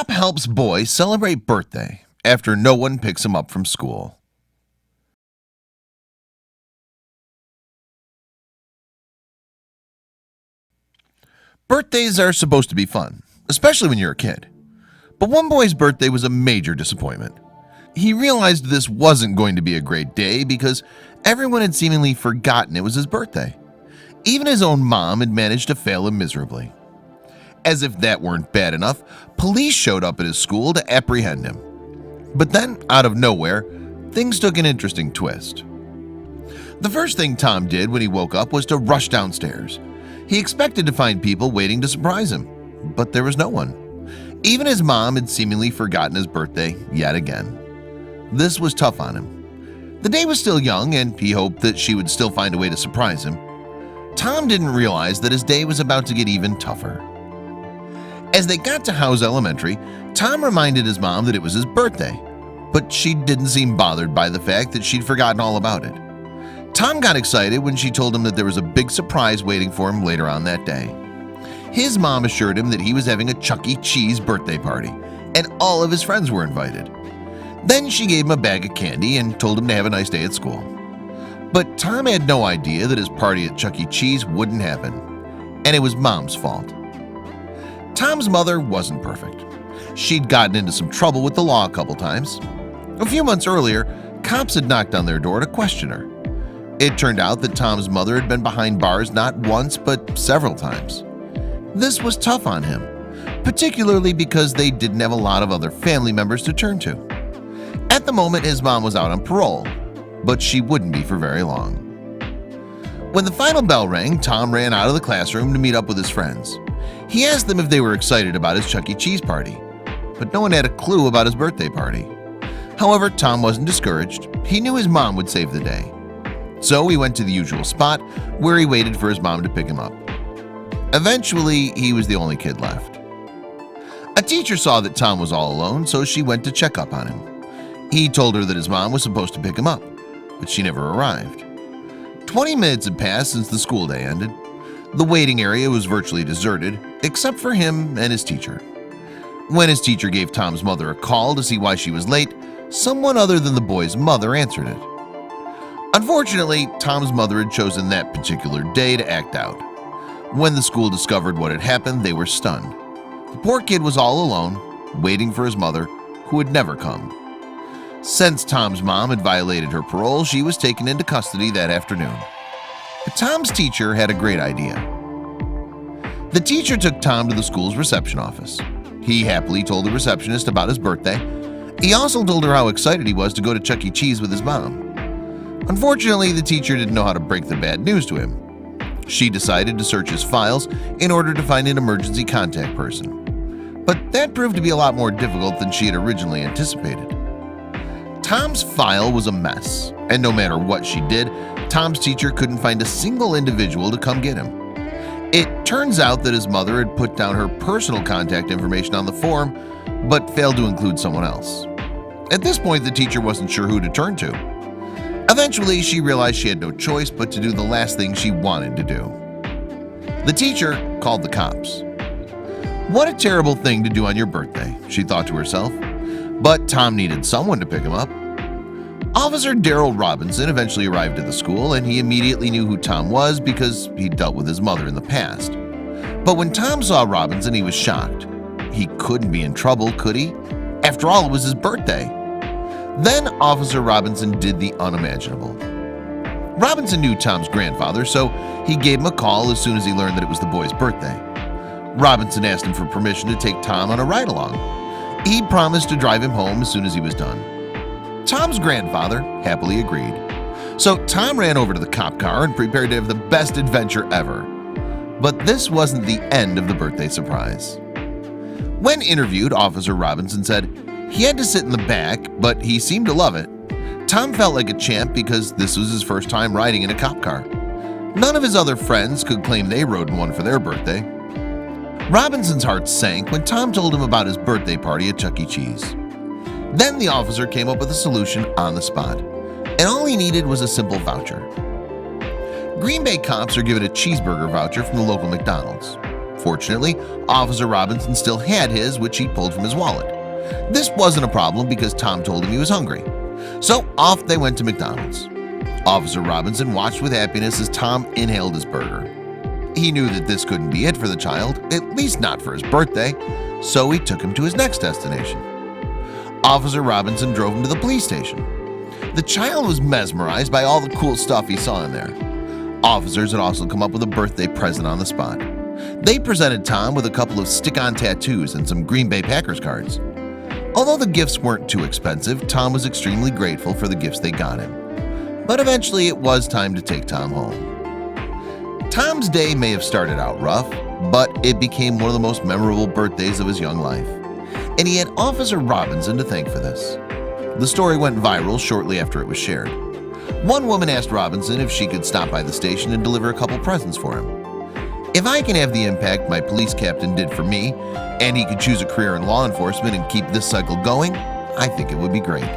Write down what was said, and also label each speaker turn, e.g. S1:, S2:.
S1: Cop helps boy celebrate birthday after no one picks him up from school. Birthdays are supposed to be fun, especially when you're a kid. But one boy's birthday was a major disappointment. He realized this wasn't going to be a great day because everyone had seemingly forgotten it was his birthday. Even his own mom had managed to fail him miserably. As if that weren't bad enough, police showed up at his school to apprehend him. But then, out of nowhere, things took an interesting twist. The first thing Tom did when he woke up was to rush downstairs. He expected to find people waiting to surprise him, but there was no one. Even his mom had seemingly forgotten his birthday yet again. This was tough on him. The day was still young and he hoped that she would still find a way to surprise him. Tom didn't realize that his day was about to get even tougher. As they got to Howes Elementary, Tom reminded his mom that it was his birthday, but she didn't seem bothered by the fact that she'd forgotten all about it. Tom got excited when she told him that there was a big surprise waiting for him later on that day. His mom assured him that he was having a Chuck E. Cheese birthday party, and all of his friends were invited. Then she gave him a bag of candy and told him to have a nice day at school. But Tom had no idea that his party at Chuck E. Cheese wouldn't happen, and it was Mom's fault. Tom's mother wasn't perfect. She'd gotten into some trouble with the law a couple times. A few months earlier, cops had knocked on their door to question her. It turned out that Tom's mother had been behind bars not once but several times. This was tough on him, particularly because they didn't have a lot of other family members to turn to. At the moment, his mom was out on parole, but she wouldn't be for very long. When the final bell rang, Tom ran out of the classroom to meet up with his friends. He asked them if they were excited about his Chuck E. Cheese party, but no one had a clue about his birthday party. However, Tom wasn't discouraged. He knew his mom would save the day. So he went to the usual spot where he waited for his mom to pick him up. Eventually, he was the only kid left. A teacher saw that Tom was all alone, so she went to check up on him. He told her that his mom was supposed to pick him up, but she never arrived. 20 minutes had passed since the school day ended. The waiting area was virtually deserted, except for him and his teacher. When his teacher gave Tom's mother a call to see why she was late, someone other than the boy's mother answered it. Unfortunately, Tom's mother had chosen that particular day to act out. When the school discovered what had happened, they were stunned. The poor kid was all alone, waiting for his mother, who had never come. Since Tom's mom had violated her parole, she was taken into custody that afternoon. But Tom's teacher had a great idea. The teacher took Tom to the school's reception office. He happily told the receptionist about his birthday. He also told her how excited he was to go to Chuck E. Cheese with his mom. Unfortunately, the teacher didn't know how to break the bad news to him. She decided to search his files in order to find an emergency contact person. But that proved to be a lot more difficult than she had originally anticipated. Tom's file was a mess, and no matter what she did, Tom's teacher couldn't find a single individual to come get him. It turns out that his mother had put down her personal contact information on the form, but failed to include someone else. At this point, the teacher wasn't sure who to turn to. Eventually, she realized she had no choice but to do the last thing she wanted to do. The teacher called the cops. What a terrible thing to do on your birthday, she thought to herself. But Tom needed someone to pick him up. Officer Darrell Robinson eventually arrived at the school, and he immediately knew who Tom was because he'd dealt with his mother in the past. But when Tom saw Robinson, he was shocked. He couldn't be in trouble, could he? After all, it was his birthday. Then Officer Robinson did the unimaginable. Robinson knew Tom's grandfather, so he gave him a call as soon as he learned that it was the boy's birthday. Robinson asked him for permission to take Tom on a ride-along. He promised to drive him home as soon as he was done. Tom's grandfather happily agreed. So Tom ran over to the cop car and prepared to have the best adventure ever. But this wasn't the end of the birthday surprise. When interviewed, Officer Robinson said he had to sit in the back, but he seemed to love it. Tom felt like a champ because this was his first time riding in a cop car. None of his other friends could claim they rode in one for their birthday. Robinson's heart sank when Tom told him about his birthday party at Chuck E. Cheese. Then the officer came up with a solution on the spot, and all he needed was a simple voucher. Green Bay cops are given a cheeseburger voucher from the local McDonald's. Fortunately, Officer Robinson still had his, which he pulled from his wallet. This wasn't a problem because Tom told him he was hungry. So off they went to McDonald's. Officer Robinson watched with happiness as Tom inhaled his burger. He knew that this couldn't be it for the child, at least not for his birthday, so he took him to his next destination. Officer Robinson drove him to the police station. The child was mesmerized by all the cool stuff he saw in there. Officers had also come up with a birthday present on the spot. They presented Tom with a couple of stick-on tattoos and some Green Bay Packers cards. Although the gifts weren't too expensive, Tom was extremely grateful for the gifts they got him. But eventually it was time to take Tom home. Tom's day may have started out rough, but it became one of the most memorable birthdays of his young life. And he had Officer Robinson to thank for this. The story went viral shortly after it was shared. One woman asked Robinson if she could stop by the station and deliver a couple presents for him. "If I can have the impact my police captain did for me, and he could choose a career in law enforcement and keep this cycle going, I think it would be great."